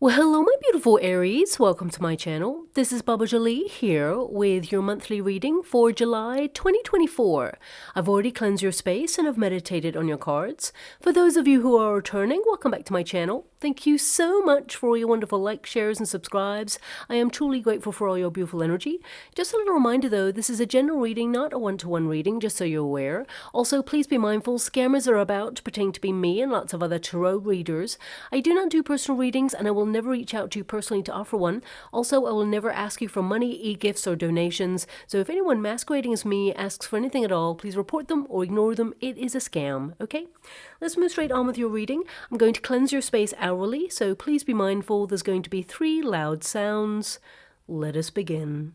Well, hello, my beautiful Aries. Welcome to my channel. This is Baba Jolie here with your monthly reading for July 2024. I've already cleansed your space and have meditated on your cards. For those of you who are returning, welcome back to my channel. Thank you so much for all your wonderful likes, shares, and subscribes. I am truly grateful for all your beautiful energy. Just a little reminder though, this is a general reading, not a one-to-one reading, just so you're aware. Also, please be mindful, scammers are about pretending to be me and lots of other tarot readers. I do not do personal readings and I will never reach out to you personally to offer one. Also, I will never ask you for money, e-gifts, or donations. So if anyone masquerading as me asks for anything at all, please report them or ignore them. It is a scam, okay? Let's move straight on with your reading. I'm going to cleanse your space hourly, so please be mindful. There's going to be 3 loud sounds. Let us begin.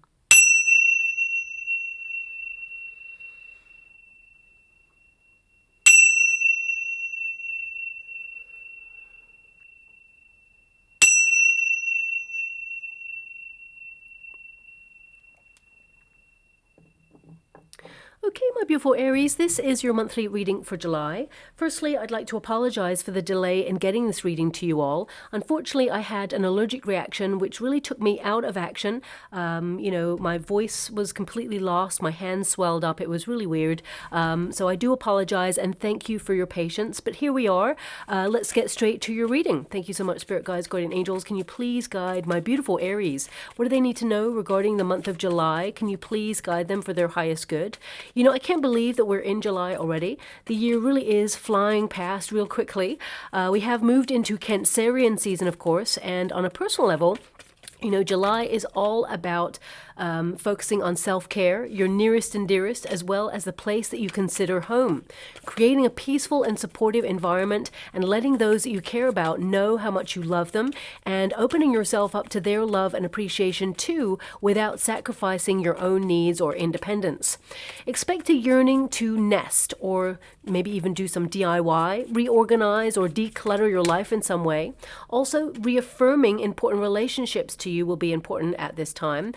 Okay, my beautiful Aries, this is your monthly reading for July. Firstly, I'd like to apologize for the delay in getting this reading to you all. Unfortunately, I had an allergic reaction which really took me out of action. My voice was completely lost. My hands swelled up. It was really weird. So I do apologize and thank you for your patience. But here we are. Let's get straight to your reading. Thank you so much, Spirit Guides, Guardian Angels. Can you please guide my beautiful Aries? What do they need to know regarding the month of July? Can you please guide them for their highest good? You know, I can't believe that we're in July already. The year really is flying past real quickly. We have moved into Cancerian season, of course, and on a personal level, you know, July is all about focusing on self-care, your nearest and dearest, as well as the place that you consider home. Creating a peaceful and supportive environment and letting those that you care about know how much you love them and opening yourself up to their love and appreciation too without sacrificing your own needs or independence. Expect a yearning to nest or maybe even do some DIY, reorganize or declutter your life in some way. Also, reaffirming important relationships to you will be important at this time.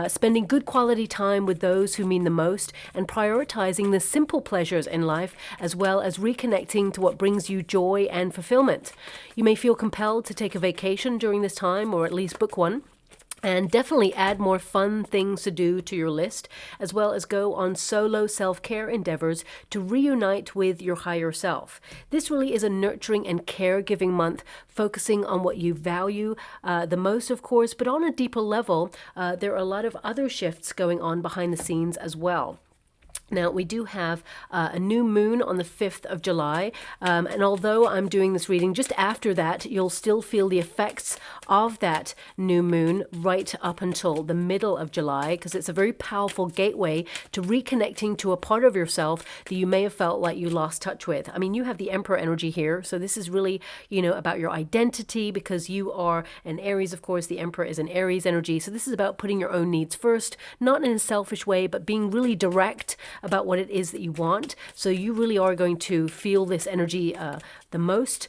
Spending good quality time with those who mean the most and prioritizing the simple pleasures in life as well as reconnecting to what brings you joy and fulfillment. You may feel compelled to take a vacation during this time or at least book one. And definitely add more fun things to do to your list, as well as go on solo self-care endeavors to reunite with your higher self. This really is a nurturing and caregiving month, focusing on what you value the most, of course, but on a deeper level, there are a lot of other shifts going on behind the scenes as well. Now, we do have a new moon on the 5th of July, and although I'm doing this reading just after that, you'll still feel the effects of that new moon right up until the middle of July, because it's a very powerful gateway to reconnecting to a part of yourself that you may have felt like you lost touch with. I mean, you have the Emperor energy here, so this is really, you know, about your identity, because you are an Aries, of course. The Emperor is an Aries energy, so this is about putting your own needs first, not in a selfish way, but being really direct about what it is that you want. So you really are going to feel this energy the most.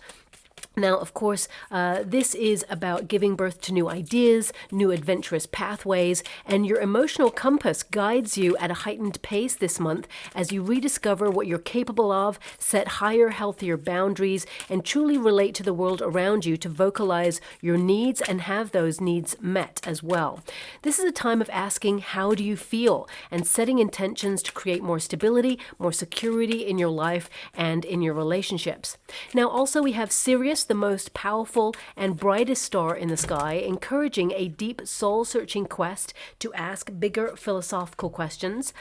Now, of course, this is about giving birth to new ideas, new adventurous pathways, and your emotional compass guides you at a heightened pace this month as you rediscover what you're capable of, set higher, healthier boundaries, and truly relate to the world around you to vocalize your needs and have those needs met as well. This is a time of asking, how do you feel? And setting intentions to create more stability, more security in your life and in your relationships. Now, also we have Sirius, the most powerful and brightest star in the sky, encouraging a deep soul-searching quest to ask bigger philosophical questions.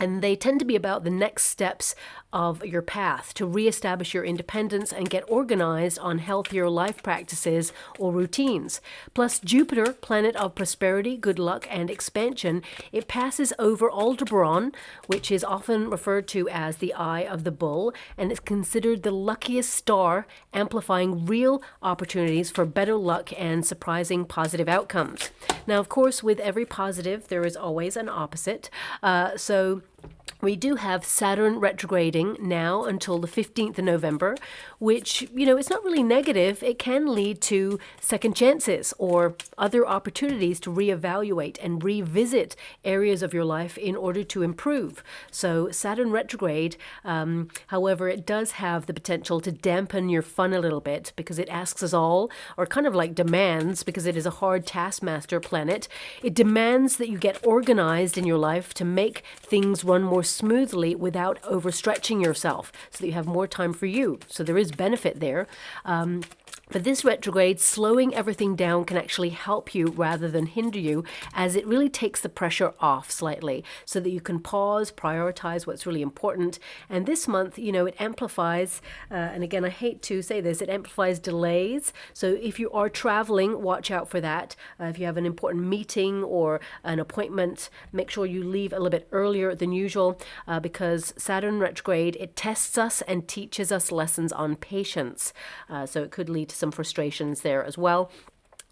And they tend to be about the next steps of your path to reestablish your independence and get organized on healthier life practices or routines. Plus, Jupiter, planet of prosperity, good luck, and expansion, it passes over Aldebaran, which is often referred to as the Eye of the Bull, and it's considered the luckiest star, amplifying real opportunities for better luck and surprising positive outcomes. Now, of course, with every positive, there is always an opposite. So We do have Saturn retrograding now until the 15th of November, which, it's not really negative. It can lead to second chances or other opportunities to reevaluate and revisit areas of your life in order to improve. So Saturn retrograde, however, it does have the potential to dampen your fun a little bit because it asks us all, or kind of like demands, because it is a hard taskmaster planet. It demands that you get organized in your life to make things run more smoothly without overstretching yourself so that you have more time for you. So there is benefit there. For this retrograde, slowing everything down can actually help you rather than hinder you, as it really takes the pressure off slightly so that you can pause, prioritize what's really important. And this month, it amplifies, and again, I hate to say this, it amplifies delays. So if you are traveling, watch out for that. If you have an important meeting or an appointment, make sure you leave a little bit earlier than usual, because Saturn retrograde, it tests us and teaches us lessons on patience. So it could lead to some frustrations there as well.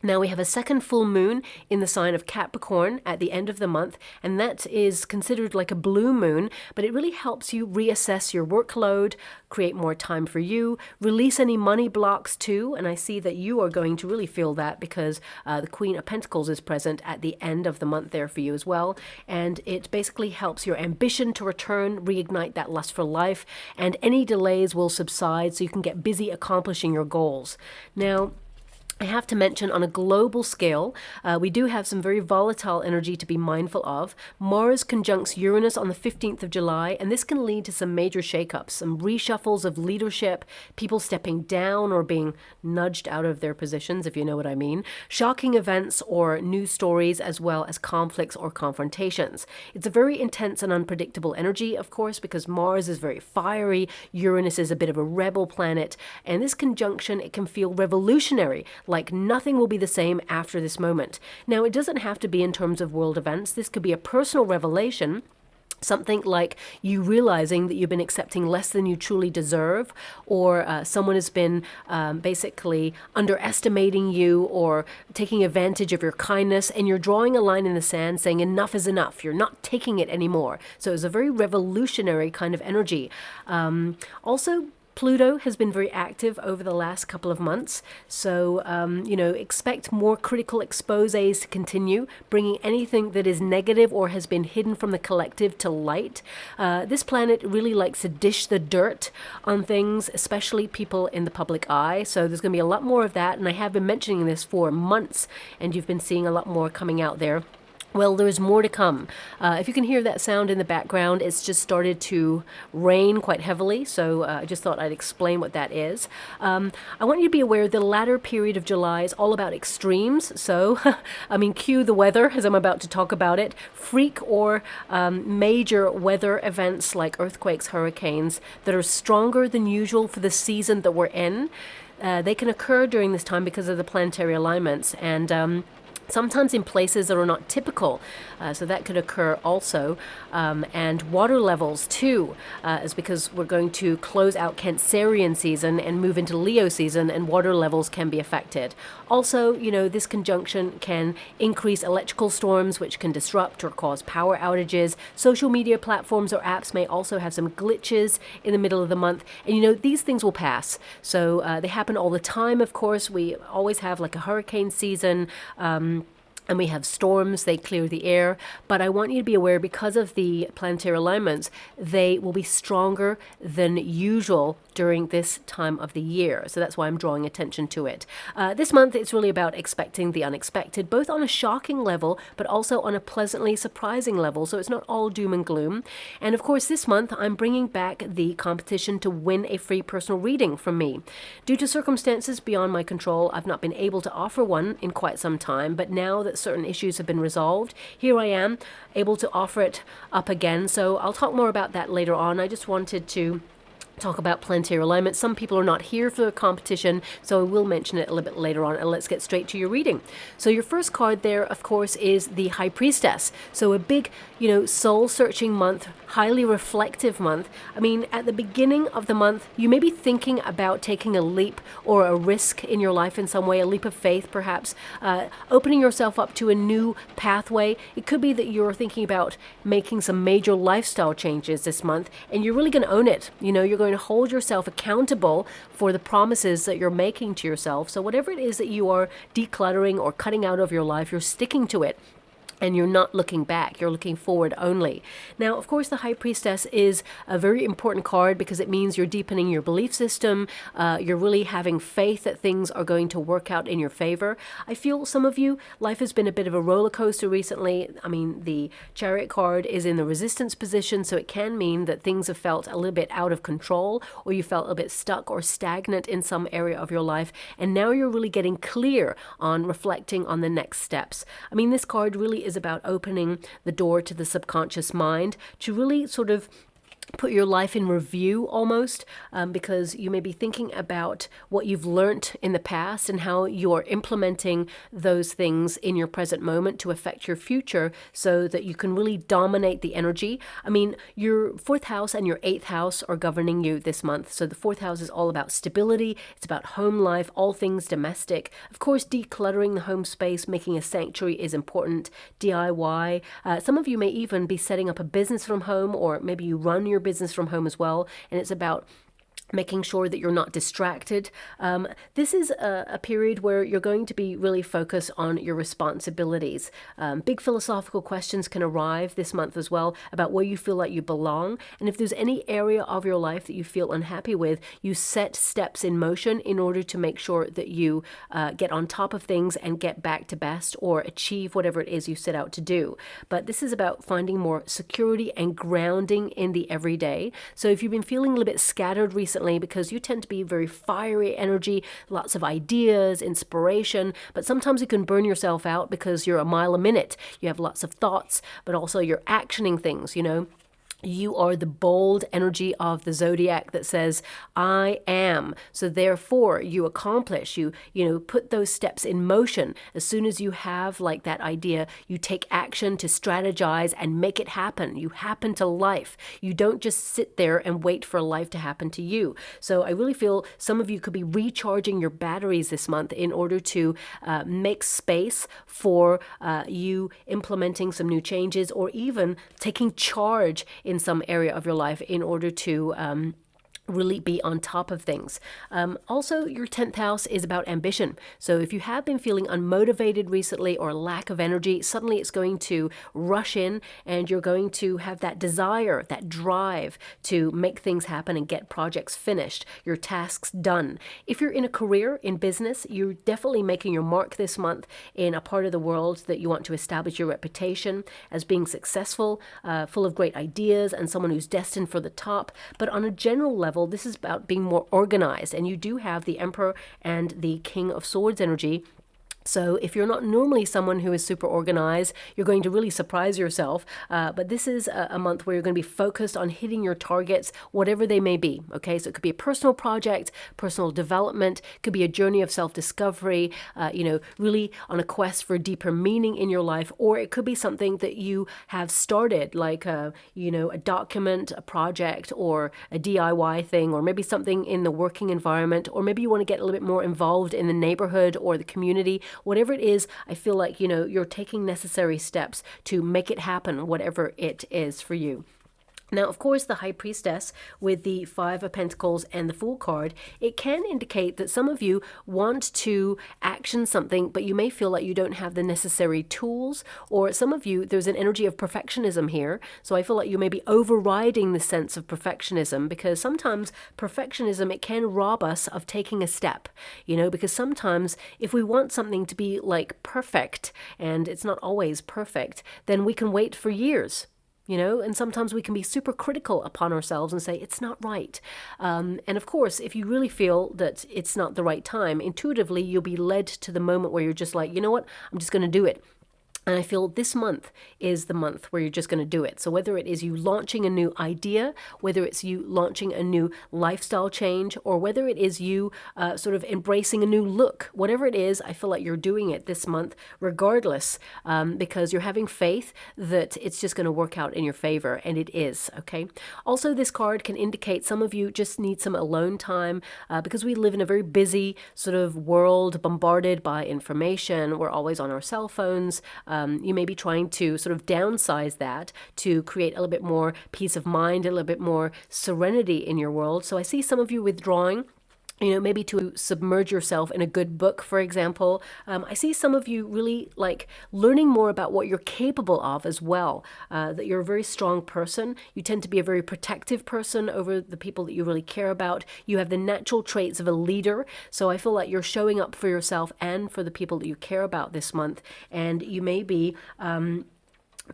Now we have a second full moon in the sign of Capricorn at the end of the month, and that is considered like a blue moon, but it really helps you reassess your workload, create more time for you, release any money blocks too, and I see that you are going to really feel that because the Queen of Pentacles is present at the end of the month there for you as well, and it basically helps your ambition to return, reignite that lust for life, and any delays will subside so you can get busy accomplishing your goals. Now, I have to mention on a global scale, we do have some very volatile energy to be mindful of. Mars conjuncts Uranus on the 15th of July, and this can lead to some major shakeups, some reshuffles of leadership, people stepping down or being nudged out of their positions, if you know what I mean, shocking events or news stories, as well as conflicts or confrontations. It's a very intense and unpredictable energy, of course, because Mars is very fiery, Uranus is a bit of a rebel planet, and this conjunction, it can feel revolutionary, like nothing will be the same after this moment. Now, it doesn't have to be in terms of world events. This could be a personal revelation, something like you realizing that you've been accepting less than you truly deserve, or someone has been basically underestimating you or taking advantage of your kindness, and you're drawing a line in the sand saying enough is enough. You're not taking it anymore. So it's a very revolutionary kind of energy. Also, Pluto has been very active over the last couple of months, so, expect more critical exposés to continue, bringing anything that is negative or has been hidden from the collective to light. This planet really likes to dish the dirt on things, especially people in the public eye, so there's going to be a lot more of that, and I have been mentioning this for months, and you've been seeing a lot more coming out there. Well, there's more to come. If you can hear that sound in the background, it's just started to rain quite heavily, so I just thought I'd explain what that is. I want you to be aware the latter period of July is all about extremes, so, cue the weather as I'm about to talk about it. Freak or major weather events like earthquakes, hurricanes that are stronger than usual for the season that we're in. They can occur during this time because of the planetary alignments, and sometimes in places that are not typical, so that could occur also. And water levels too, is because we're going to close out Cancerian season and move into Leo season, and water levels can be affected. Also, this conjunction can increase electrical storms, which can disrupt or cause power outages. Social media platforms or apps may also have some glitches in the middle of the month, and these things will pass. So they happen all the time, of course. We always have like a hurricane season, and we have storms, they clear the air, but I want you to be aware because of the planetary alignments, they will be stronger than usual during this time of the year. So that's why I'm drawing attention to it. This month, it's really about expecting the unexpected, both on a shocking level, but also on a pleasantly surprising level. So it's not all doom and gloom. And of course, this month, I'm bringing back the competition to win a free personal reading from me. Due to circumstances beyond my control, I've not been able to offer one in quite some time, but now that certain issues have been resolved, here I am able to offer it up again. So I'll talk more about that later on. I just wanted to talk about planetary alignment. Some people are not here for the competition, so I will mention it a little bit later on, and let's get straight to your reading. So your first card there, of course, is the High Priestess. So a big, soul-searching month, highly reflective month. I mean, at the beginning of the month, you may be thinking about taking a leap or a risk in your life in some way, a leap of faith perhaps, opening yourself up to a new pathway. It could be that you're thinking about making some major lifestyle changes this month, and you're really going to own it. You're going to hold yourself accountable for the promises that you're making to yourself. So whatever it is that you are decluttering or cutting out of your life, you're sticking to it. And you're not looking back, you're looking forward only. Now, of course, the High Priestess is a very important card because it means you're deepening your belief system. You're really having faith that things are going to work out in your favor. I feel some of you, life has been a bit of a roller coaster recently. I mean, the Chariot card is in the resistance position, so it can mean that things have felt a little bit out of control, or you felt a bit stuck or stagnant in some area of your life. And now you're really getting clear on reflecting on the next steps. I mean, this card really is about opening the door to the subconscious mind to really sort of put your life in review almost, because you may be thinking about what you've learnt in the past and how you're implementing those things in your present moment to affect your future so that you can really dominate the energy. I mean, your 4th house and your 8th house are governing you this month. So the 4th house is all about stability. It's about home life, all things domestic. Of course, decluttering the home space, making a sanctuary is important. DIY. Some of you may even be setting up a business from home, or maybe you run your business from home as well, and it's about making sure that you're not distracted. This is a period where you're going to be really focused on your responsibilities. Big philosophical questions can arrive this month as well about where you feel like you belong. And if there's any area of your life that you feel unhappy with, you set steps in motion in order to make sure that you get on top of things and get back to best or achieve whatever it is you set out to do. But this is about finding more security and grounding in the everyday. So if you've been feeling a little bit scattered recently, because you tend to be very fiery energy, lots of ideas, inspiration, but sometimes you can burn yourself out because you're a mile a minute. You have lots of thoughts, but also you're actioning things, You are the bold energy of the zodiac that says, I am. So therefore you accomplish, you put those steps in motion. As soon as you have like that idea, you take action to strategize and make it happen. You happen to life. You don't just sit there and wait for life to happen to you. So I really feel some of you could be recharging your batteries this month in order to make space for you implementing some new changes, or even taking charge in some area of your life in order to really be on top of things. Also, your 10th house is about ambition. So if you have been feeling unmotivated recently or lack of energy, suddenly it's going to rush in and you're going to have that desire, that drive to make things happen and get projects finished, your tasks done. If you're in a career, in business, you're definitely making your mark this month in a part of the world that you want to establish your reputation as being successful, full of great ideas, and someone who's destined for the top. But on a general level, this is about being more organized, and you do have the Emperor and the King of Swords energy. So if you're not normally someone who is super organized, you're going to really surprise yourself. But this is a month where you're going to be focused on hitting your targets, whatever they may be. Okay, so it could be a personal project, personal development, could be a journey of self-discovery, really on a quest for deeper meaning in your life, or it could be something that you have started, like a document, a project, or a DIY thing, or maybe something in the working environment, or maybe you want to get a little bit more involved in the neighborhood or the community. Whatever it is, I feel like, you're taking necessary steps to make it happen, whatever it is for you. Now, of course, the High Priestess with the 5 of Pentacles and the Fool card, it can indicate that some of you want to action something, but you may feel like you don't have the necessary tools, or some of you, there's an energy of perfectionism here. So I feel like you may be overriding the sense of perfectionism, because sometimes perfectionism, it can rob us of taking a step, because sometimes if we want something to be like perfect, and it's not always perfect, then we can wait for years. And sometimes we can be super critical upon ourselves and say, it's not right. And of course, if you really feel that it's not the right time, intuitively, you'll be led to the moment where you're just like, you know what, I'm just going to do it. And I feel this month is the month where you're just going to do it. So whether it is you launching a new idea, whether it's you launching a new lifestyle change, or whether it is you sort of embracing a new look, whatever it is, I feel like you're doing it this month regardless, because you're having faith that it's just going to work out in your favor, and it is, okay? Also, this card can indicate some of you just need some alone time because we live in a very busy sort of world, bombarded by information. We're always on our cell phones. You may be trying to sort of downsize that to create a little bit more peace of mind, a little bit more serenity in your world. So I see some of you withdrawing, you know, maybe to submerge yourself in a good book, for example. I see some of you really like learning more about what you're capable of as well, that you're a very strong person. You tend to be a very protective person over the people that you really care about. You have the natural traits of a leader. So I feel like you're showing up for yourself and for the people that you care about this month. And you may be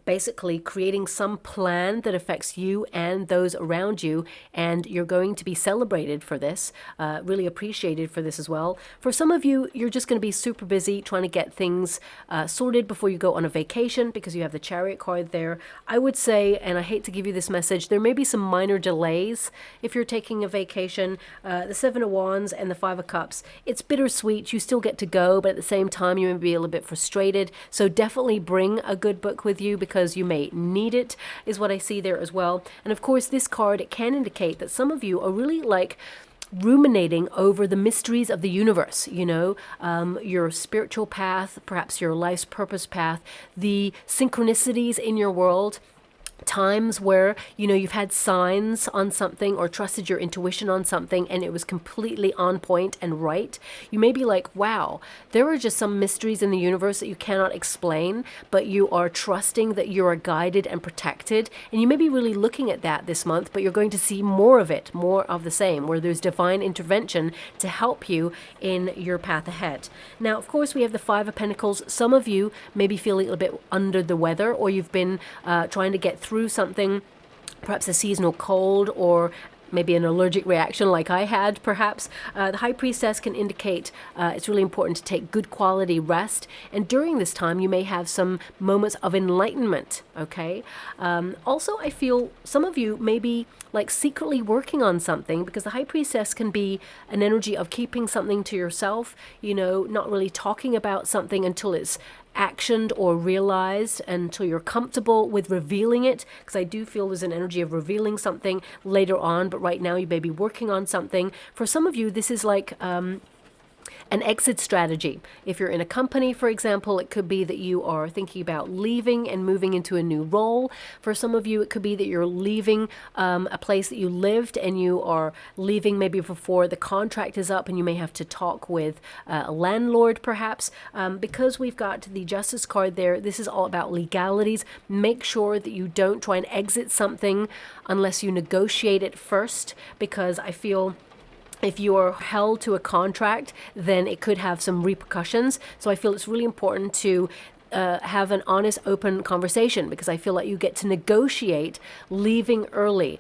basically creating some plan that affects you and those around you, and you're going to be celebrated for this, really appreciated for this as well. For some of you, you're just going to be super busy trying to get things sorted before you go on a vacation because you have the Chariot card there. I would say, and I hate to give you this message, there may be some minor delays if you're taking a vacation. The Seven of Wands and the Five of Cups, it's bittersweet. You still get to go, but at the same time, you may be a little bit frustrated. So definitely bring a good book with you because you may need it, is what I see there as well. And of course, this card, it can indicate that some of you are really like ruminating over the mysteries of the universe, you know, your spiritual path, perhaps your life's purpose path, the synchronicities in your world. Times where, you know, you've had signs on something or trusted your intuition on something and it was completely on point and right. You may be like, wow, there are just some mysteries in the universe that you cannot explain, but you are trusting that you are guided and protected. And you may be really looking at that this month, but you're going to see more of it, more of the same, where there's divine intervention to help you in your path ahead. Now, of course, we have the Five of Pentacles. Some of you may be feeling a little bit under the weather, or you've been trying to get through something, perhaps a seasonal cold or maybe an allergic reaction like I had, perhaps. The High Priestess can indicate it's really important to take good quality rest. And during this time, you may have some moments of enlightenment, okay? Also, I feel some of you may be like secretly working on something, because the High Priestess can be an energy of keeping something to yourself, you know, not really talking about something until it's actioned or realized, until you're comfortable with revealing it, because I do feel there's an energy of revealing something later on, but right now you may be working on something. For some of you, this is like an exit strategy. If you're in a company, for example, it could be that you are thinking about leaving and moving into a new role. For some of you, it could be that you're leaving a place that you lived, and you are leaving maybe before the contract is up, and you may have to talk with a landlord, perhaps. Because we've got the Justice card there, this is all about legalities. Make sure that you don't try and exit something unless you negotiate it first, because I feel if you are held to a contract, then it could have some repercussions. So I feel it's really important to have an honest, open conversation, because I feel like you get to negotiate leaving early.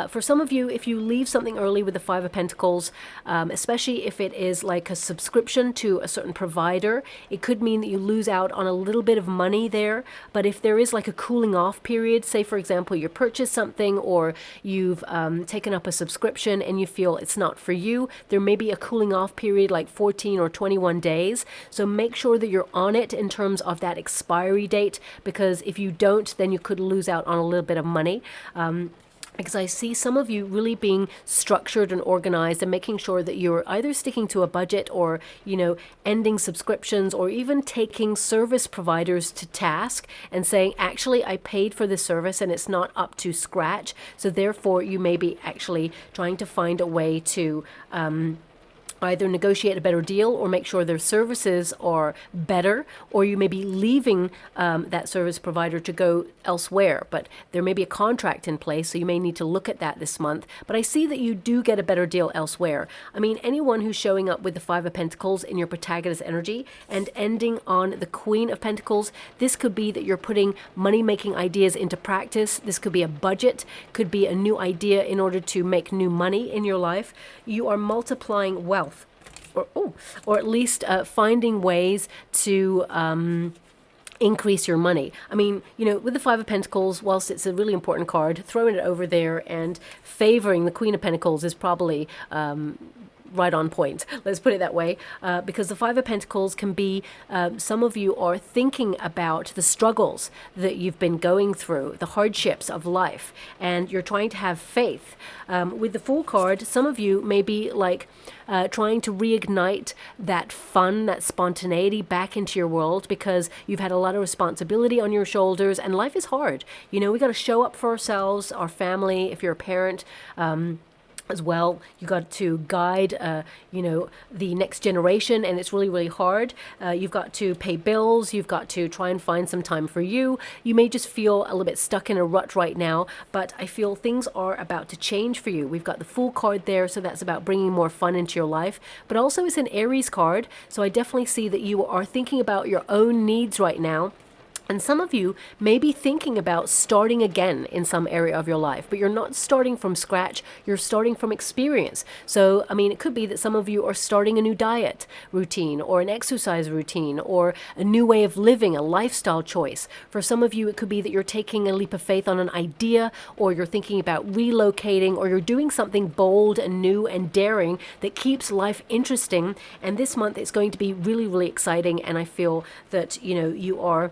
For some of you, if you leave something early with the Five of Pentacles, especially if it is like a subscription to a certain provider, it could mean that you lose out on a little bit of money there. But if there is like a cooling off period, say for example, you purchase something or you've taken up a subscription and you feel it's not for you, there may be a cooling off period like 14 or 21 days. So make sure that you're on it in terms of that expiry date, because if you don't, then you could lose out on a little bit of money. Because I see some of you really being structured and organized and making sure that you're either sticking to a budget or, you know, ending subscriptions, or even taking service providers to task and saying, actually, I paid for this service and it's not up to scratch. So therefore, you may be actually trying to find a way to either negotiate a better deal or make sure their services are better, or you may be leaving that service provider to go elsewhere. But there may be a contract in place, so you may need to look at that this month. But I see that you do get a better deal elsewhere. I mean, anyone who's showing up with the Five of Pentacles in your protagonist energy and ending on the Queen of Pentacles, this could be that you're putting money-making ideas into practice. This could be a budget, could be a new idea in order to make new money in your life. You are multiplying wealth. Or at least finding ways to increase your money. I mean, you know, with the Five of Pentacles, whilst it's a really important card, throwing it over there and favoring the Queen of Pentacles is probably right on point. Let's put it that way, because the Five of Pentacles can be, some of you are thinking about the struggles that you've been going through, the hardships of life, and you're trying to have faith. With the Fool card, some of you may be like trying to reignite that fun, that spontaneity back into your world, because you've had a lot of responsibility on your shoulders and life is hard. You know, we got to show up for ourselves, our family, if you're a parent, as well. You got to guide, you know, the next generation, and it's really, really hard. You've got to pay bills. You've got to try and find some time for you. You may just feel a little bit stuck in a rut right now, but I feel things are about to change for you. We've got the Fool card there, so that's about bringing more fun into your life, but also it's an Aries card, so I definitely see that you are thinking about your own needs right now. And some of you may be thinking about starting again in some area of your life, but you're not starting from scratch, you're starting from experience. So, I mean, it could be that some of you are starting a new diet routine or an exercise routine or a new way of living, a lifestyle choice. For some of you, it could be that you're taking a leap of faith on an idea, or you're thinking about relocating, or you're doing something bold and new and daring that keeps life interesting. And this month it's going to be really, really exciting. And I feel that, you know, you are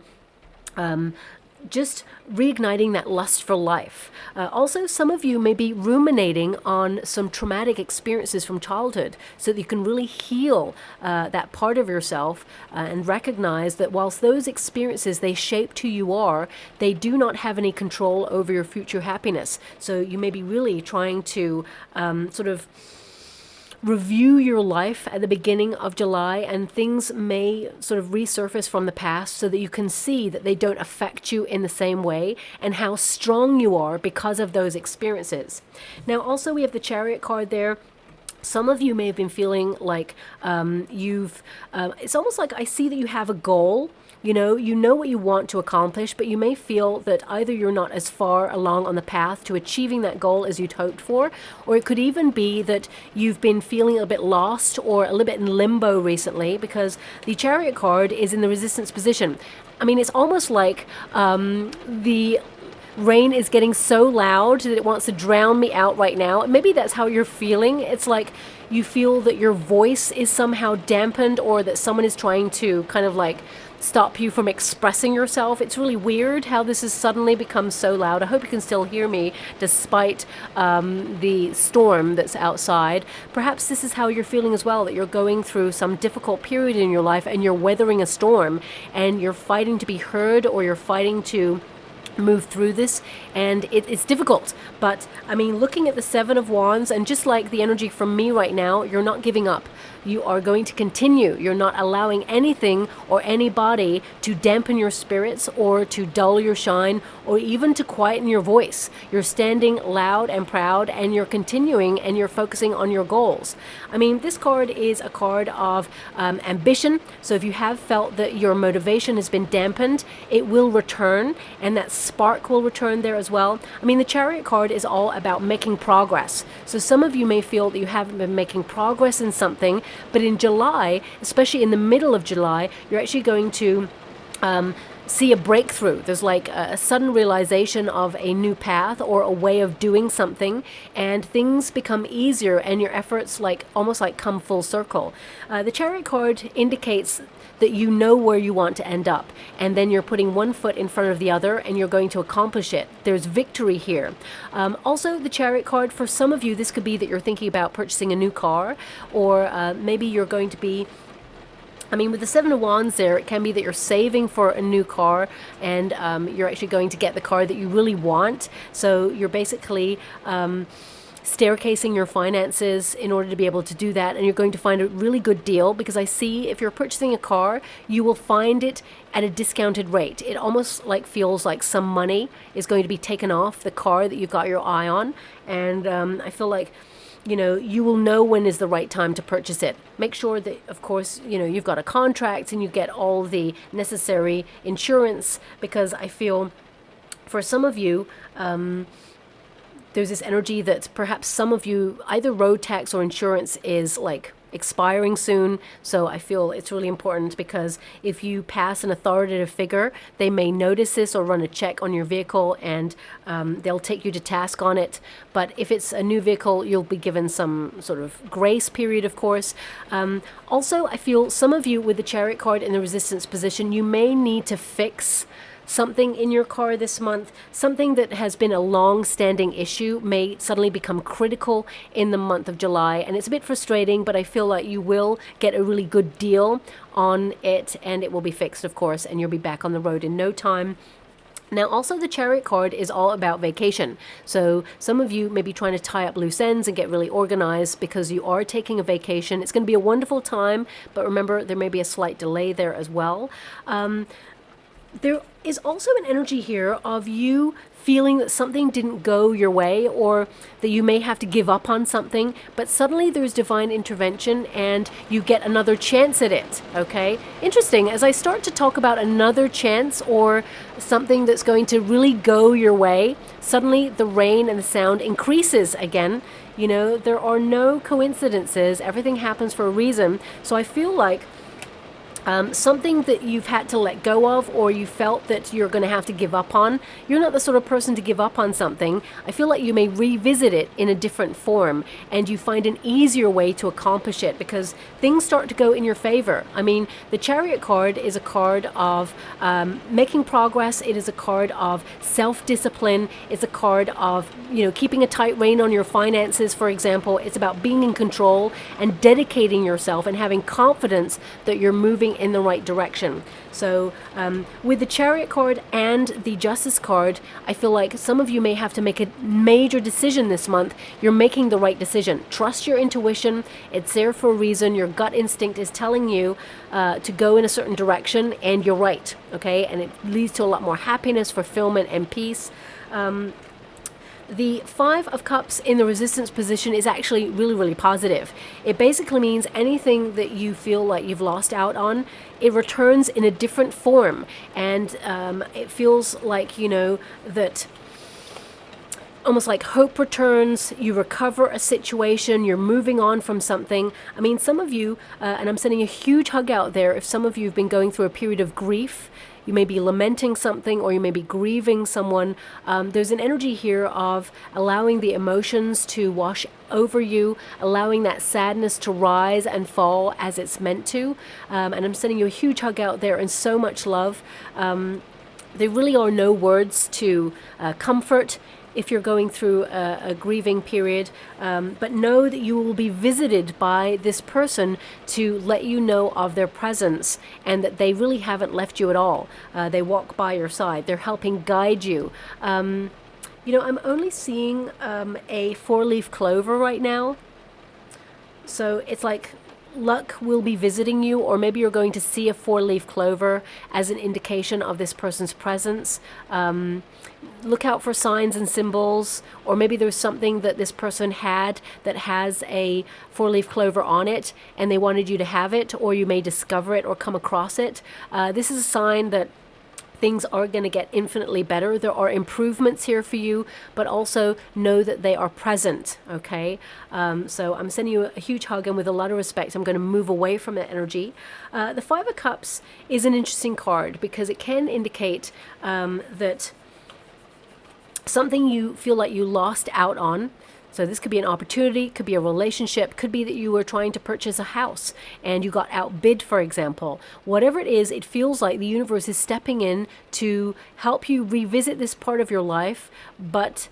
just reigniting that lust for life. Also, some of you may be ruminating on some traumatic experiences from childhood, so that you can really heal that part of yourself and recognize that whilst those experiences, they shaped who you are, they do not have any control over your future happiness. So you may be really trying to sort of review your life at the beginning of July, and things may sort of resurface from the past so that you can see that they don't affect you in the same way and how strong you are because of those experiences. Now, also we have the Chariot card there. Some of you may have been feeling like it's almost like I see that you have a goal. You know what you want to accomplish, but you may feel that either you're not as far along on the path to achieving that goal as you'd hoped for, or it could even be that you've been feeling a bit lost or a little bit in limbo recently, because the Chariot card is in the resistance position. I mean, it's almost like the rain is getting so loud that it wants to drown me out right now. Maybe that's how you're feeling. It's like you feel that your voice is somehow dampened, or that someone is trying to kind of like stop you from expressing yourself. It's really weird how this has suddenly become so loud. I hope you can still hear me despite the storm that's outside. Perhaps this is how you're feeling as well, that you're going through some difficult period in your life and you're weathering a storm and you're fighting to be heard, or you're fighting to move through this, and it's difficult. But I mean, looking at the Seven of Wands, and just like the energy from me right now, you're not giving up. You are going to continue. You're not allowing anything or anybody to dampen your spirits or to dull your shine or even to quieten your voice. You're standing loud and proud, and you're continuing, and you're focusing on your goals. I mean, this card is a card of ambition. So if you have felt that your motivation has been dampened, it will return, and that spark will return there as well. I mean, the Chariot card is all about making progress. So some of you may feel that you haven't been making progress in something, but in July, especially in the middle of July, you're actually going to see a breakthrough. There's like a sudden realization of a new path or a way of doing something, and things become easier, and your efforts like almost like come full circle. The Chariot card indicates that you know where you want to end up, and then you're putting one foot in front of the other, and you're going to accomplish it. There's victory here. Also, the Chariot card, for some of you, this could be that you're thinking about purchasing a new car, or maybe you're going to be, I mean, with the Seven of Wands there, it can be that you're saving for a new car, and you're actually going to get the car that you really want. So you're basically staircasing your finances in order to be able to do that, and you're going to find a really good deal, because I see if you're purchasing a car, you will find it at a discounted rate. It almost like feels like some money is going to be taken off the car that you've got your eye on, and I feel like, you know, you will know when is the right time to purchase it. Make sure that, of course, you know, you've got a contract and you get all the necessary insurance, because I feel for some of you, there's this energy that perhaps some of you, either road tax or insurance is like expiring soon. So I feel it's really important, because if you pass an authoritative figure, they may notice this or run a check on your vehicle, and they'll take you to task on it. But if it's a new vehicle, you'll be given some sort of grace period, of course. Also, I feel some of you with the Chariot card in the Resistance position, you may need to fix something in your car this month. Something that has been a long-standing issue may suddenly become critical in the month of July, and it's a bit frustrating, but I feel like you will get a really good deal on it, and it will be fixed, of course, and you'll be back on the road in no time. Now, also, the Chariot card is all about vacation. So some of you may be trying to tie up loose ends and get really organized because you are taking a vacation. It's going to be a wonderful time, but remember, there may be a slight delay there as well. There is also an energy here of you feeling that something didn't go your way, or that you may have to give up on something, but suddenly there's divine intervention and you get another chance at it, okay? Interesting, as I start to talk about another chance or something that's going to really go your way, suddenly the rain and the sound increases again. You know, there are no coincidences. Everything happens for a reason. So I feel like something that you've had to let go of, or you felt that you're going to have to give up on, you're not the sort of person to give up on something. I feel like you may revisit it in a different form, and you find an easier way to accomplish it because things start to go in your favor. I mean, the Chariot card is a card of making progress. It is a card of self-discipline. It's a card of, you know, keeping a tight rein on your finances, for example. It's about being in control and dedicating yourself and having confidence that you're moving in the right direction. So with the Chariot card and the Justice card, I feel like some of you may have to make a major decision this month. You're making the right decision. Trust your intuition. It's there for a reason. Your gut instinct is telling you to go in a certain direction, and you're right, okay? And it leads to a lot more happiness, fulfillment, and peace. The Five of Cups in the Resistance position is actually really, really positive. It basically means anything that you feel like you've lost out on, it returns in a different form. And it feels like, you know, that almost like hope returns, you recover a situation, you're moving on from something. I mean, some of you, and I'm sending a huge hug out there, if some of you have been going through a period of grief, you may be lamenting something, or you may be grieving someone. There's an energy here of allowing the emotions to wash over you, allowing that sadness to rise and fall as it's meant to. And I'm sending you a huge hug out there and so much love. There really are no words to comfort if you're going through a grieving period, but know that you will be visited by this person to let you know of their presence, and that they really haven't left you at all. They walk by your side. They're helping guide you. You know, I'm only seeing a four-leaf clover right now. So it's like luck will be visiting you, or maybe you're going to see a four-leaf clover as an indication of this person's presence. Look out for signs and symbols, or maybe there's something that this person had that has a four-leaf clover on it and they wanted you to have it, or you may discover it or come across it. This is a sign that things are going to get infinitely better. There are improvements here for you, but also know that they are present, okay? So I'm sending you a huge hug, and with a lot of respect, I'm going to move away from that energy. The Five of Cups is an interesting card because it can indicate that something you feel like you lost out on. So this could be an opportunity, could be a relationship, could be that you were trying to purchase a house and you got outbid, for example. Whatever it is, it feels like the universe is stepping in to help you revisit this part of your life, but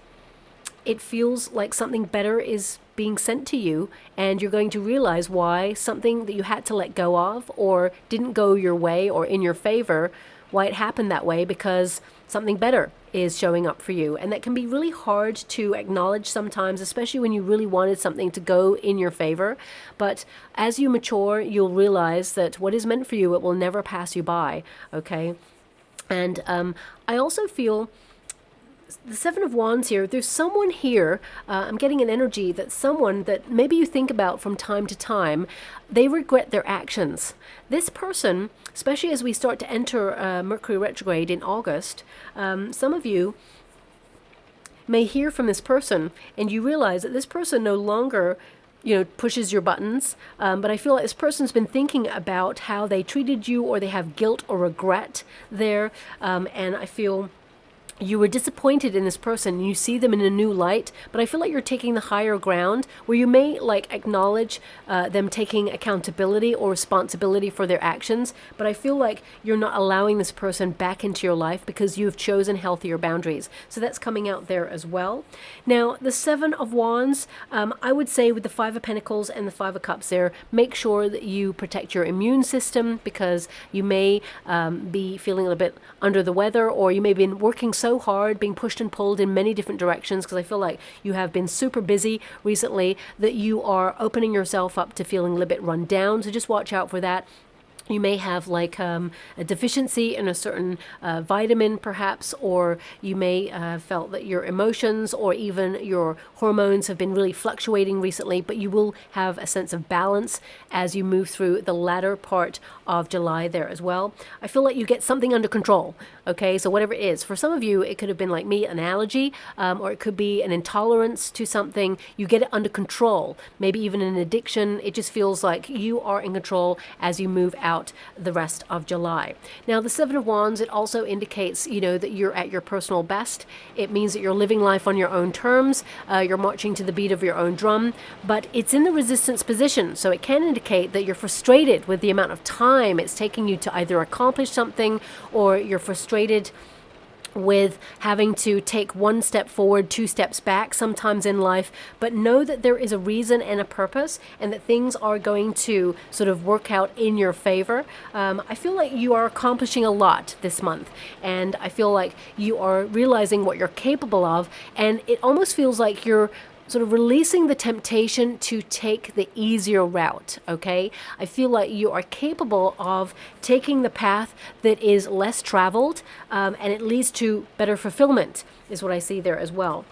it feels like something better is being sent to you, and you're going to realize why something that you had to let go of or didn't go your way or in your favor, why it happened that way, because something better is showing up for you. And that can be really hard to acknowledge sometimes, especially when you really wanted something to go in your favor. But as you mature, you'll realize that what is meant for you, it will never pass you by, okay? And I also feel the Seven of Wands here, there's someone here, I'm getting an energy that someone that maybe you think about from time to time, they regret their actions. This person, especially as we start to enter Mercury retrograde in August, some of you may hear from this person and you realize that this person no longer pushes your buttons. But I feel like this person's been thinking about how they treated you, or they have guilt or regret there. And I feel you were disappointed in this person. You see them in a new light, but I feel like you're taking the higher ground, where you may like acknowledge them taking accountability or responsibility for their actions, but I feel like you're not allowing this person back into your life because you've chosen healthier boundaries. So that's coming out there as well. Now, the Seven of Wands, I would say with the Five of Pentacles and the Five of Cups there, make sure that you protect your immune system, because you may be feeling a little bit under the weather, or you may have been working so hard, being pushed and pulled in many different directions, because I feel like you have been super busy recently, that you are opening yourself up to feeling a little bit run down. So just watch out for that. You may have like a deficiency in a certain vitamin perhaps, or you may have felt that your emotions or even your hormones have been really fluctuating recently, but you will have a sense of balance as you move through the latter part of July there as well. I feel like you get something under control, okay? So whatever it is, for some of you, it could have been like me, an allergy, or it could be an intolerance to something. You get it under control, maybe even an addiction. It just feels like you are in control as you move out the rest of July. Now, the Seven of Wands, it also indicates, that you're at your personal best. It means that you're living life on your own terms. You're marching to the beat of your own drum, but it's in the resistance position. So it can indicate that you're frustrated with the amount of time it's taking you to either accomplish something, or you're frustrated with having to take one step forward, two steps back sometimes in life, but know that there is a reason and a purpose, and that things are going to sort of work out in your favor. I feel like you are accomplishing a lot this month, and I feel like you are realizing what you're capable of, and it almost feels like you're sort of releasing the temptation to take the easier route, okay? I feel like you are capable of taking the path that is less traveled, and it leads to better fulfillment, is what I see there as well.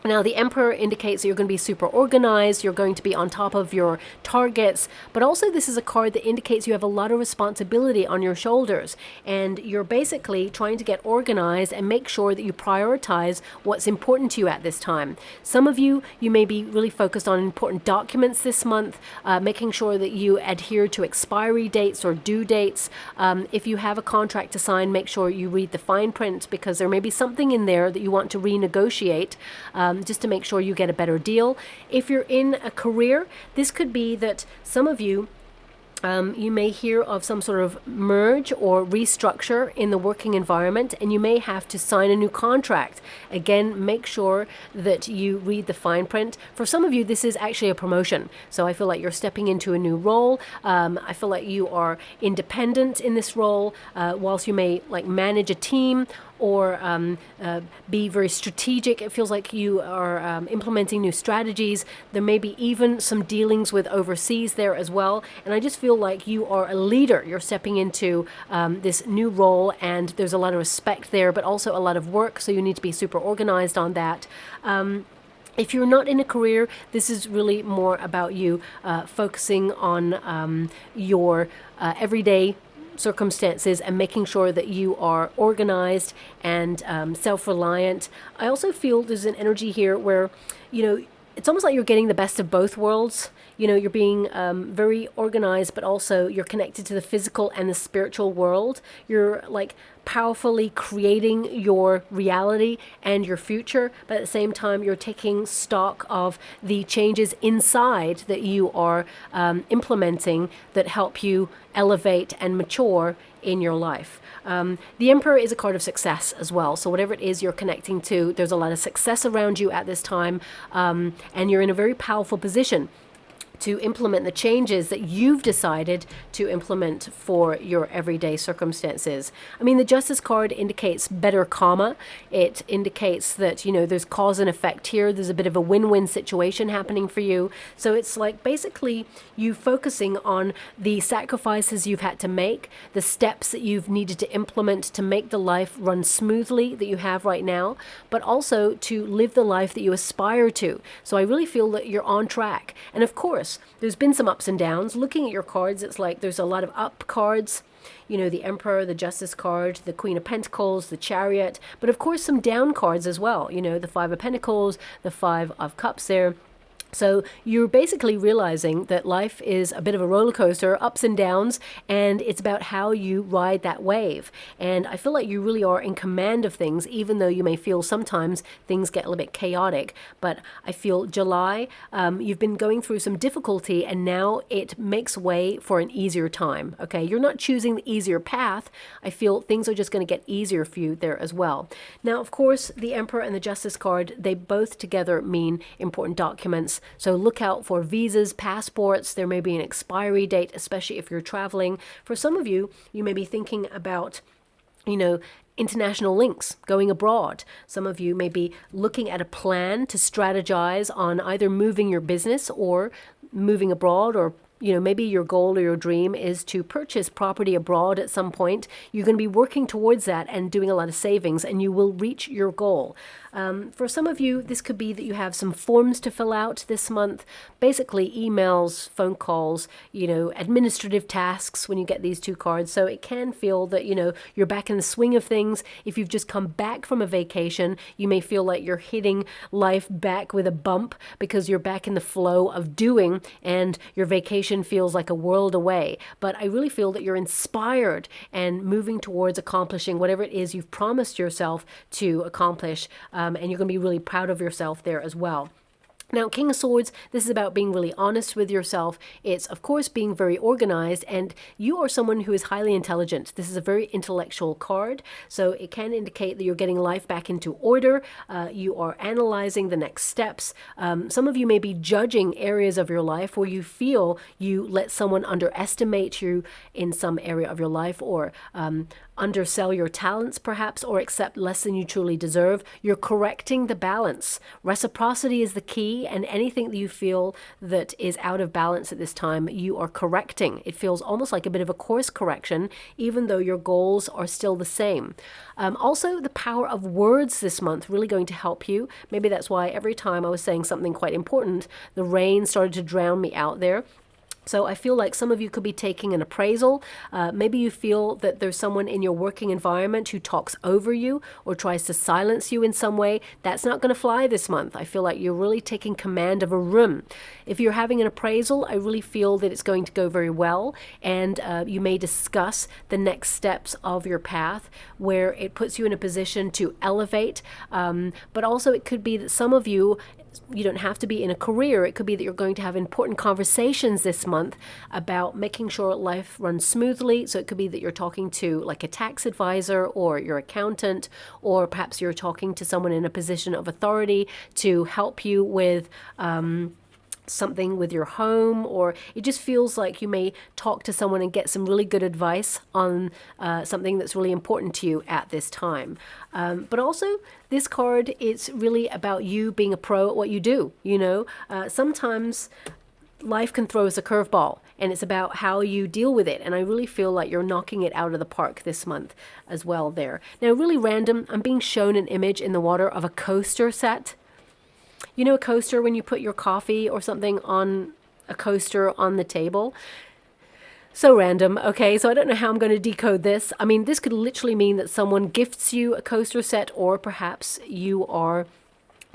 Now, the Emperor indicates that you're going to be super organized, you're going to be on top of your targets, but also this is a card that indicates you have a lot of responsibility on your shoulders, and you're basically trying to get organized and make sure that you prioritize what's important to you at this time. Some of you may be really focused on important documents this month, making sure that you adhere to expiry dates or due dates. If you have a contract to sign, make sure you read the fine print, because there may be something in there that you want to renegotiate, just to make sure you get a better deal. If you're in a career, this could be that some of you you may hear of some sort of merge or restructure in the working environment, and you may have to sign a new contract. Again, make sure that you read the fine print. For some of you, this is actually a promotion. So I feel like you're stepping into a new role. I feel like you are independent in this role, whilst you may like manage a team or be very strategic. It feels like you are implementing new strategies. There may be even some dealings with overseas there as well. And I just feel like you are a leader. You're stepping into this new role, and there's a lot of respect there, but also a lot of work. So you need to be super organized on that. If you're not in a career, this is really more about you focusing on your everyday circumstances and making sure that you are organized and self-reliant. I also feel there's an energy here where, it's almost like you're getting the best of both worlds. You're being very organized, but also you're connected to the physical and the spiritual world. You're like powerfully creating your reality and your future, but at the same time, you're taking stock of the changes inside that you are implementing that help you elevate and mature in your life. The Emperor is a card of success as well. So whatever it is you're connecting to, there's a lot of success around you at this time, and you're in a very powerful position to implement the changes that you've decided to implement for your everyday circumstances. I mean, the Justice card indicates better karma. It indicates that, there's cause and effect here. There's a bit of a win-win situation happening for you. So it's like basically you focusing on the sacrifices you've had to make, the steps that you've needed to implement to make the life run smoothly that you have right now, but also to live the life that you aspire to. So I really feel that you're on track. And of course, there's been some ups and downs. Looking at your cards, it's like there's a lot of up cards, the Emperor, the Justice card, the Queen of Pentacles, the Chariot, but of course some down cards as well, the Five of Pentacles, the Five of Cups there. So you're basically realizing that life is a bit of a roller coaster, ups and downs, and it's about how you ride that wave. And I feel like you really are in command of things, even though you may feel sometimes things get a little bit chaotic. But I feel July, you've been going through some difficulty, and now it makes way for an easier time. Okay, you're not choosing the easier path. I feel things are just going to get easier for you there as well. Now, of course, the Emperor and the Justice card, they both together mean important documents. So look out for visas, passports. There may be an expiry date, especially if you're traveling. For some of you, you may be thinking about, international links, going abroad. Some of you may be looking at a plan to strategize on either moving your business or moving abroad, or maybe your goal or your dream is to purchase property abroad at some point. You're going to be working towards that and doing a lot of savings, and you will reach your goal. For some of you, this could be that you have some forms to fill out this month, basically emails, phone calls, administrative tasks when you get these two cards. So it can feel that, you're back in the swing of things. If you've just come back from a vacation, you may feel like you're hitting life back with a bump because you're back in the flow of doing, and your vacation feels like a world away. But I really feel that you're inspired and moving towards accomplishing whatever it is you've promised yourself to accomplish. And you're going to be really proud of yourself there as well. Now, King of Swords, this is about being really honest with yourself. It's, of course, being very organized, and you are someone who is highly intelligent. This is a very intellectual card, so it can indicate that you're getting life back into order. You are analyzing the next steps. Some of you may be judging areas of your life where you feel you let someone underestimate you in some area of your life, or undersell your talents perhaps, or accept less than you truly deserve. You're correcting the balance. Reciprocity is the key, and anything that you feel that is out of balance at this time, you are correcting. It feels almost like a bit of a course correction, even though your goals are still the same. Also, the power of words this month really going to help you. Maybe that's why every time I was saying something quite important, the rain started to drown me out there. So I feel like some of you could be taking an appraisal. Maybe you feel that there's someone in your working environment who talks over you or tries to silence you in some way. That's not going to fly this month. I feel like you're really taking command of a room. If you're having an appraisal, I really feel that it's going to go very well, and you may discuss the next steps of your path where it puts you in a position to elevate. But also it could be that some of you don't have to be in a career. It could be that you're going to have important conversations this month about making sure life runs smoothly. So it could be that you're talking to like a tax advisor or your accountant, or perhaps you're talking to someone in a position of authority to help you with something with your home, or it just feels like you may talk to someone and get some really good advice on something that's really important to you at this time. But also, this card, it's really about you being a pro at what you do. Sometimes life can throw us a curveball, and it's about how you deal with it. And I really feel like you're knocking it out of the park this month as well there. Now, really random, I'm being shown an image in the water of a coaster set. A coaster, when you put your coffee or something on a coaster on the table. So random. Okay, so I don't know how I'm going to decode this. I mean, this could literally mean that someone gifts you a coaster set, or perhaps you are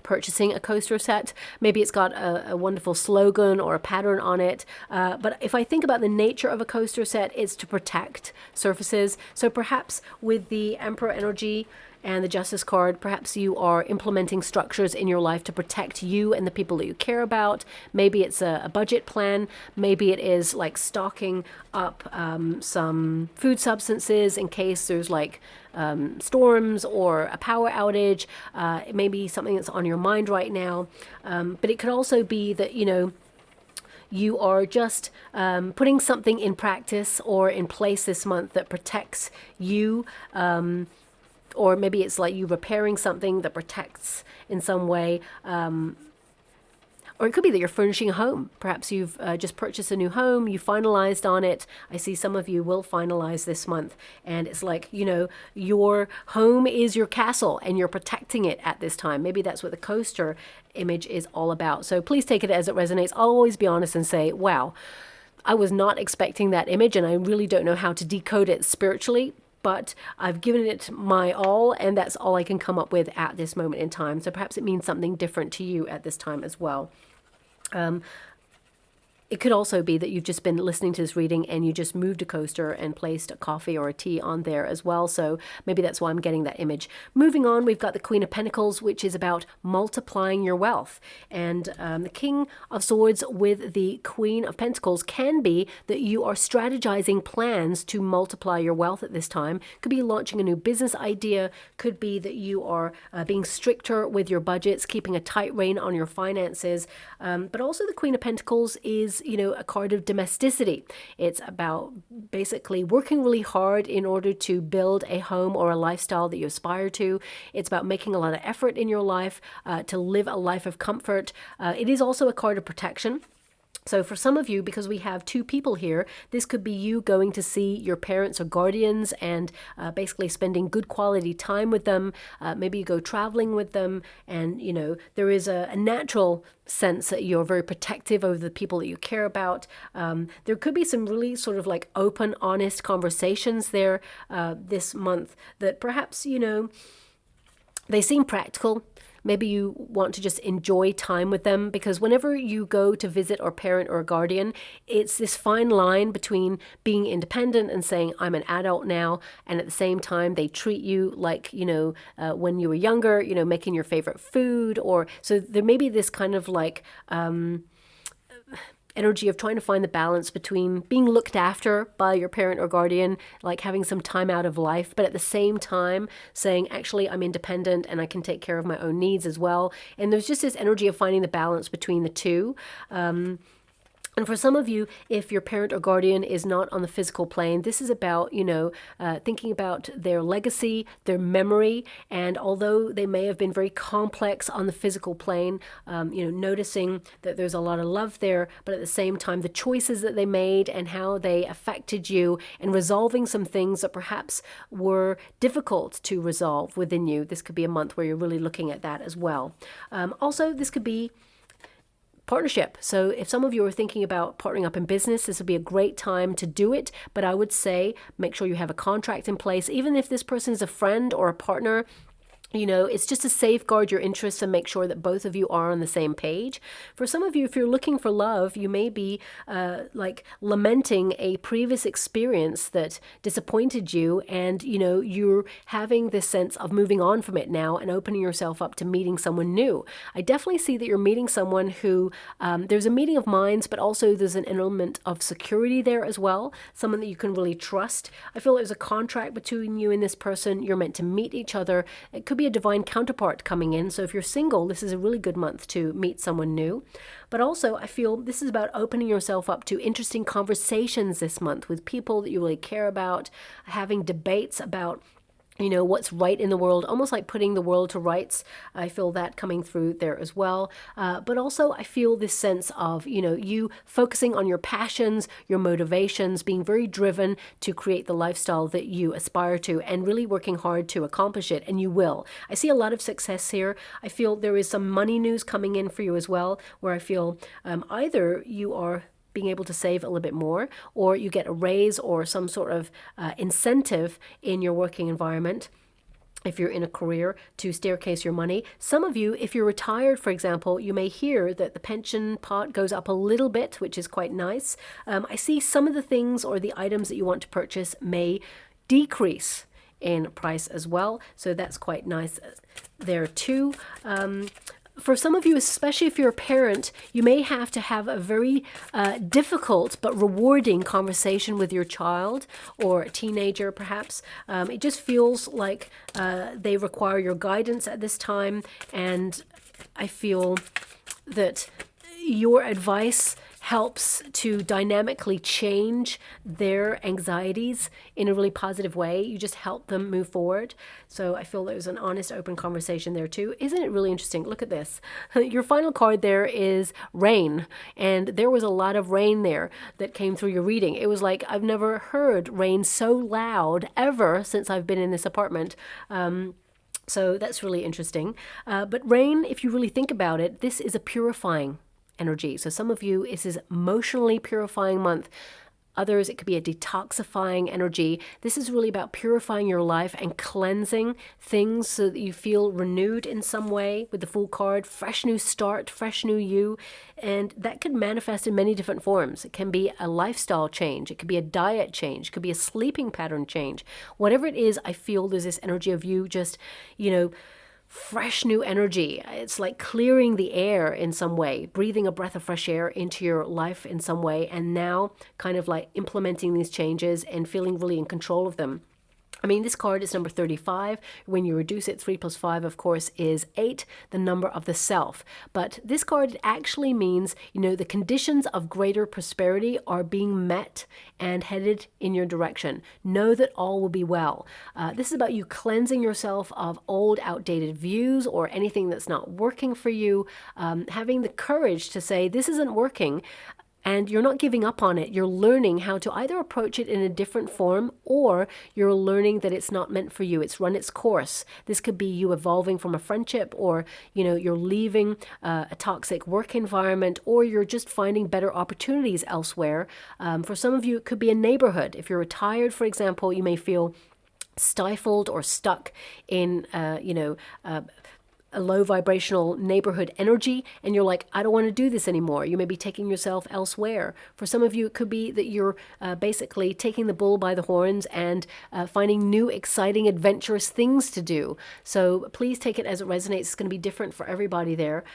purchasing a coaster set. Maybe it's got a wonderful slogan or a pattern on it. But if I think about the nature of a coaster set, it's to protect surfaces. So perhaps with the Emperor energy and the Justice card, perhaps you are implementing structures in your life to protect you and the people that you care about. Maybe it's a budget plan. Maybe it is like stocking up some food substances in case there's like storms or a power outage. It may be something that's on your mind right now. But it could also be that, you are just putting something in practice or in place this month that protects you. Or maybe it's like you repairing something that protects in some way. Or it could be that you're furnishing a home. Perhaps you've just purchased a new home, you finalized on it. I see some of you will finalize this month. And it's like, your home is your castle and you're protecting it at this time. Maybe that's what the coaster image is all about. So please take it as it resonates. I'll always be honest and say, wow, I was not expecting that image, and I really don't know how to decode it spiritually. But I've given it my all, and that's all I can come up with at this moment in time. So perhaps it means something different to you at this time as well. It could also be that you've just been listening to this reading and you just moved a coaster and placed a coffee or a tea on there as well. So maybe that's why I'm getting that image. Moving on, we've got the Queen of Pentacles, which is about multiplying your wealth. And the King of Swords with the Queen of Pentacles can be that you are strategizing plans to multiply your wealth at this time. Could be launching a new business idea. Could be that you are being stricter with your budgets, keeping a tight rein on your finances. But also the Queen of Pentacles is, a card of domesticity. It's about basically working really hard in order to build a home or a lifestyle that you aspire to. It's about making a lot of effort in your life to live a life of comfort. It is also a card of protection. So for some of you, because we have two people here, this could be you going to see your parents or guardians and basically spending good quality time with them. Maybe you go traveling with them, and there is a natural sense that you're very protective over the people that you care about. There could be some really sort of like open, honest conversations there this month that perhaps, they seem practical. Maybe you want to just enjoy time with them, because whenever you go to visit or parent or a guardian, it's this fine line between being independent and saying, I'm an adult now, and at the same time, they treat you like, when you were younger, making your favorite food, or so there may be this kind of like, energy of trying to find the balance between being looked after by your parent or guardian, like having some time out of life, but at the same time saying, actually, I'm independent and I can take care of my own needs as well. And there's just this energy of finding the balance between the two. And for some of you, if your parent or guardian is not on the physical plane, this is about, thinking about their legacy, their memory. And although they may have been very complex on the physical plane, noticing that there's a lot of love there, but at the same time, the choices that they made and how they affected you, and resolving some things that perhaps were difficult to resolve within you. This could be a month where you're really looking at that as well. Also, this could be partnership. So if some of you are thinking about partnering up in business, this would be a great time to do it. But I would say make sure you have a contract in place. Even if this person is a friend or a partner, it's just to safeguard your interests and make sure that both of you are on the same page. For some of you, if you're looking for love, you may be like lamenting a previous experience that disappointed you, and you're having this sense of moving on from it now and opening yourself up to meeting someone new. I definitely see that you're meeting someone who there's a meeting of minds, but also there's an element of security there as well, someone that you can really trust. I feel there's a contract between you and this person. You're meant to meet each other. It could be a divine counterpart coming in. So if you're single, this is a really good month to meet someone new. But also, I feel this is about opening yourself up to interesting conversations this month with people that you really care about, having debates about what's right in the world, almost like putting the world to rights. I feel that coming through there as well. But also I feel this sense of, you focusing on your passions, your motivations, being very driven to create the lifestyle that you aspire to, and really working hard to accomplish it. And you will. I see a lot of success here. I feel there is some money news coming in for you as well, where I feel either you are being able to save a little bit more, or you get a raise or some sort of incentive in your working environment. If you're in a career, to staircase your money. Some of you, if you're retired, for example, you may hear that the pension pot goes up a little bit, which is quite nice. I see some of the things or the items that you want to purchase may decrease in price as well. So that's quite nice there too. For some of you, especially if you're a parent, you may have to have a very difficult but rewarding conversation with your child or a teenager, perhaps. It just feels like they require your guidance at this time, and I feel that your advice helps to dynamically change their anxieties in a really positive way. You just help them move forward. So I feel there's an honest, open conversation there too. Isn't it really interesting? Look at this. Your final card there is rain. And there was a lot of rain there that came through your reading. It was like, I've never heard rain so loud ever since I've been in this apartment. So that's really interesting. But rain, if you really think about it, this is a purifying energy. So some of you, this is emotionally purifying month. others, it could be a detoxifying energy. This is really about purifying your life and cleansing things so that you feel renewed in some way with the Fool card. Fresh new start, fresh new you. And that could manifest in many different forms. It can be a lifestyle change. It could be a diet change. It could be a sleeping pattern change. Whatever it is, I feel there's this energy of you just, fresh new energy. It's like clearing the air in some way, breathing a breath of fresh air into your life in some way, and now kind of like implementing these changes and feeling really in control of them. I mean, this card is number 35. When you reduce it, 3 plus 5, of course, is 8, the number of the self. But this card actually means, the conditions of greater prosperity are being met and headed in your direction. Know that all will be well. This is about you cleansing yourself of old, outdated views or anything that's not working for you, having the courage to say, this isn't working. And you're not giving up on it. You're learning how to either approach it in a different form, or you're learning that it's not meant for you. It's run its course. This could be you evolving from a friendship, or, you're leaving a toxic work environment, or you're just finding better opportunities elsewhere. For some of you, it could be a neighborhood. If you're retired, for example, you may feel stifled or stuck in, a low vibrational neighborhood energy, and you're like, I don't want to do this anymore. You may be taking yourself elsewhere. For some of you, it could be that you're basically taking the bull by the horns and finding new, exciting, adventurous things to do. So please take it as it resonates. It's going to be different for everybody there.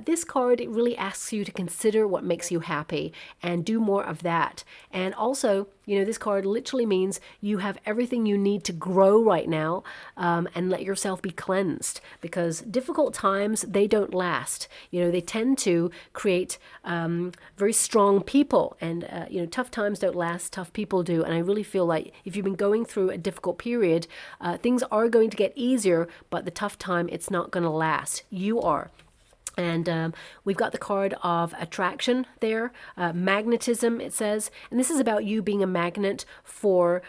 This card, it really asks you to consider what makes you happy and do more of that. And also, this card literally means you have everything you need to grow right now, and let yourself be cleansed, because difficult times, they don't last. They tend to create very strong people, and tough times don't last, tough people do. And I really feel like if you've been going through a difficult period, things are going to get easier, but the tough time, it's not going to last. You are. And we've got the card of attraction there, magnetism, it says. And this is about you being a magnet for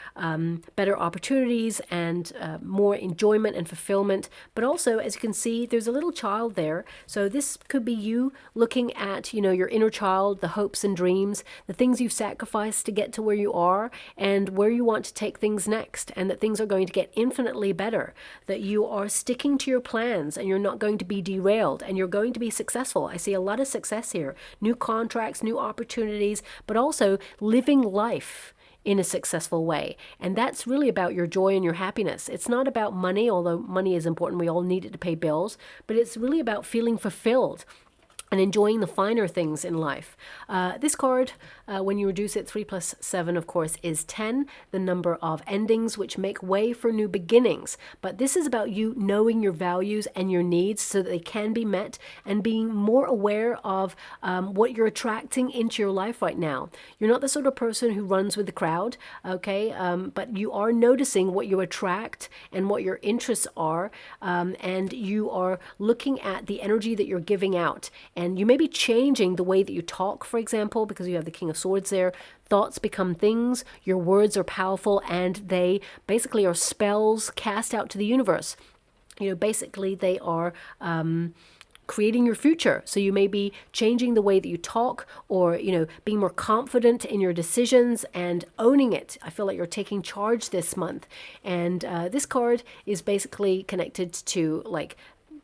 better opportunities and more enjoyment and fulfillment. But also, as you can see, there's a little child there. So this could be you looking at, your inner child, the hopes and dreams, the things you've sacrificed to get to where you are and where you want to take things next, and that things are going to get infinitely better, that you are sticking to your plans and you're not going to be derailed, and you're going to be successful. I see a lot of success here. New contracts, new opportunities, but also living life in a successful way. And that's really about your joy and your happiness. It's not about money, although money is important. We all need it to pay bills, but it's really about feeling fulfilled and enjoying the finer things in life. This card, when you reduce it, 3 plus 7, of course, is 10, the number of endings which make way for new beginnings. But this is about you knowing your values and your needs so that they can be met, and being more aware of what you're attracting into your life right now. You're not the sort of person who runs with the crowd, okay? But you are noticing what you attract and what your interests are, and you are looking at the energy that you're giving out. And you may be changing the way that you talk, for example, because you have the King of Swords there. Thoughts become things. Your words are powerful, and they basically are spells cast out to the universe. Basically they are creating your future. So you may be changing the way that you talk, or, being more confident in your decisions and owning it. I feel like you're taking charge this month. And this card is basically connected to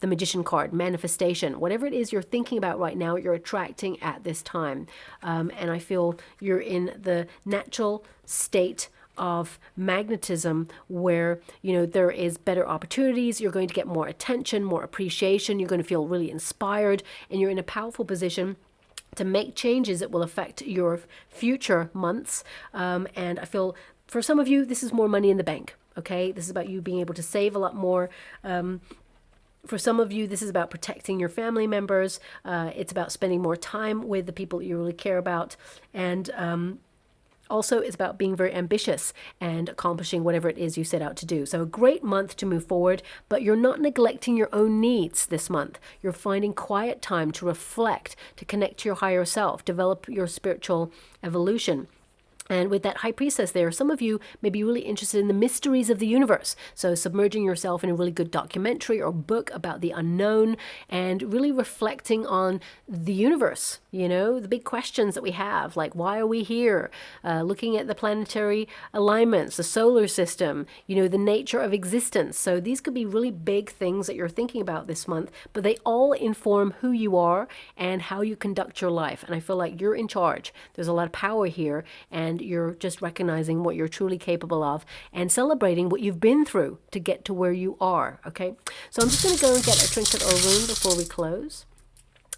the Magician card, manifestation. Whatever it is you're thinking about right now, you're attracting at this time. And I feel you're in the natural state of magnetism where, there is better opportunities. You're going to get more attention, more appreciation. You're going to feel really inspired, and you're in a powerful position to make changes that will affect your future months. And I feel for some of you, this is more money in the bank. Okay. This is about you being able to save a lot more. For some of you, this is about protecting your family members. It's about spending more time with the people that you really care about. And also, it's about being very ambitious and accomplishing whatever it is you set out to do. So a great month to move forward, but you're not neglecting your own needs this month. You're finding quiet time to reflect, to connect to your higher self, develop your spiritual evolution. And with that High Priestess there, some of you may be really interested in the mysteries of the universe. So submerging yourself in a really good documentary or book about the unknown and really reflecting on the universe, you know, the big questions that we have, like why are we here? Looking at the planetary alignments, the solar system, you know, the nature of existence. So these could be really big things that you're thinking about this month, but they all inform who you are and how you conduct your life. And I feel like you're in charge. There's a lot of power here, and you're just recognizing what you're truly capable of and celebrating what you've been through to get to where you are. Okay, so I'm just going to go and get a trinket or rune before we close.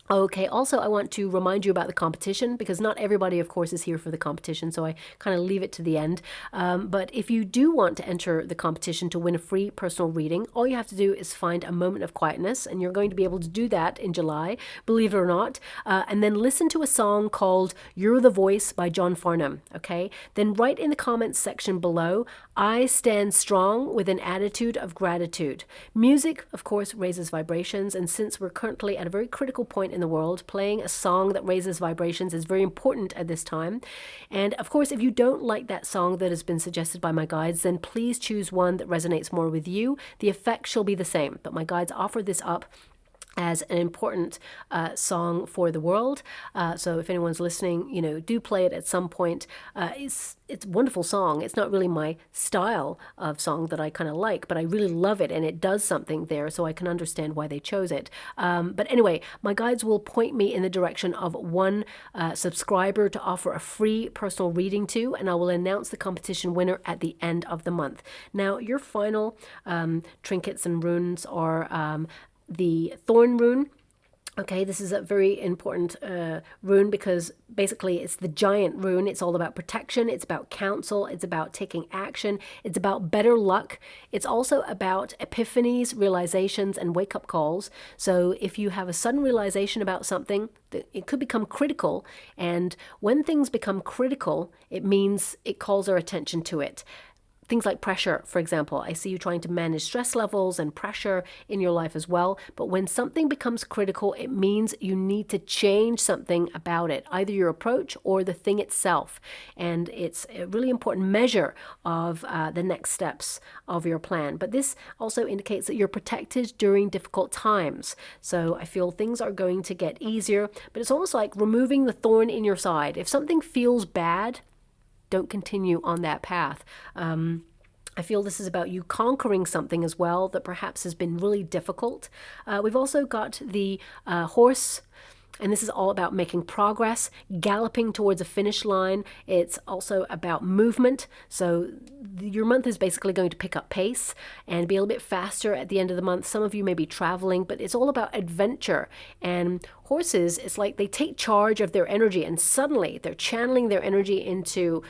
Okay, also I want to remind you about the competition, because not everybody, of course, is here for the competition, so I kind of leave it to the end. But if you do want to enter the competition to win a free personal reading, all you have to do is find a moment of quietness, and you're going to be able to do that in July, believe it or not, and then listen to a song called You're the Voice by John Farnham, okay? Then write in the comments section below, I stand strong with an attitude of gratitude. Music, of course, raises vibrations, and since we're currently at a very critical point in the world, playing a song that raises vibrations is very important at this time. And of course, if you don't like that song that has been suggested by my guides, then please choose one that resonates more with you. The effect shall be the same, but my guides offer this up as an important song for the world. So if anyone's listening, you know, do play it at some point. It's a wonderful song. It's not really my style of song that I kind of like, but I really love it, and it does something there, so I can understand why they chose it. But anyway, my guides will point me in the direction of one subscriber to offer a free personal reading to, and I will announce the competition winner at the end of the month. Now, your final trinkets and runes are the thorn rune. Okay, this is a very important rune because basically it's the giant rune. It's all about protection. It's about counsel. It's about taking action. It's about better luck. It's also about epiphanies, realizations, and wake-up calls. So if you have a sudden realization about something, it could become critical. And when things become critical, it means it calls our attention to it. Things like pressure, for example. I see you trying to manage stress levels and pressure in your life as well. But when something becomes critical, it means you need to change something about it, either your approach or the thing itself. And it's a really important measure of the next steps of your plan. But this also indicates that you're protected during difficult times. So I feel things are going to get easier, but it's almost like removing the thorn in your side. If something feels bad, don't continue on that path. I feel this is about you conquering something as well that perhaps has been really difficult. We've also got the horse, and this is all about making progress, galloping towards a finish line. It's also about movement. So your month is basically going to pick up pace and be a little bit faster at the end of the month. Some of you may be traveling, but it's all about adventure. And horses, it's like they take charge of their energy, and suddenly they're channeling their energy into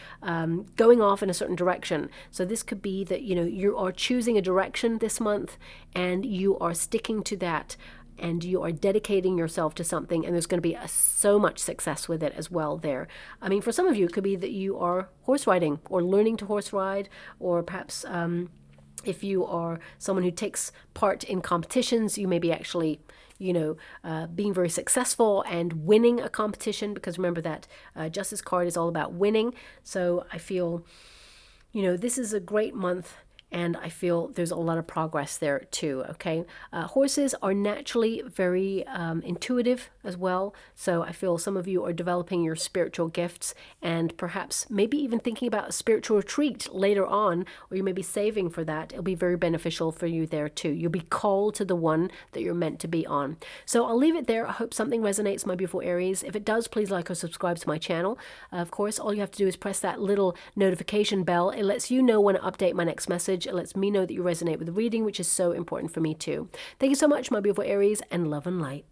going off in a certain direction. So this could be that, you know, you are choosing a direction this month and you are sticking to that, and you are dedicating yourself to something, and there's going to be so much success with it as well there. I mean, for some of you, it could be that you are horse riding or learning to horse ride, or perhaps if you are someone who takes part in competitions, you may be actually, you know, being very successful and winning a competition, because remember that Justice card is all about winning. So I feel, you know, this is a great month, and I feel there's a lot of progress there too, okay? Horses are naturally very intuitive as well. So I feel some of you are developing your spiritual gifts, and perhaps maybe even thinking about a spiritual retreat later on, or you may be saving for that. It'll be very beneficial for you there too. You'll be called to the one that you're meant to be on. So I'll leave it there. I hope something resonates, my beautiful Aries. If it does, please like or subscribe to my channel. Of course, all you have to do is press that little notification bell. It lets you know when I update my next message. It lets me know that you resonate with the reading, which is so important for me too. Thank you so much, my beautiful Aries, and love and light.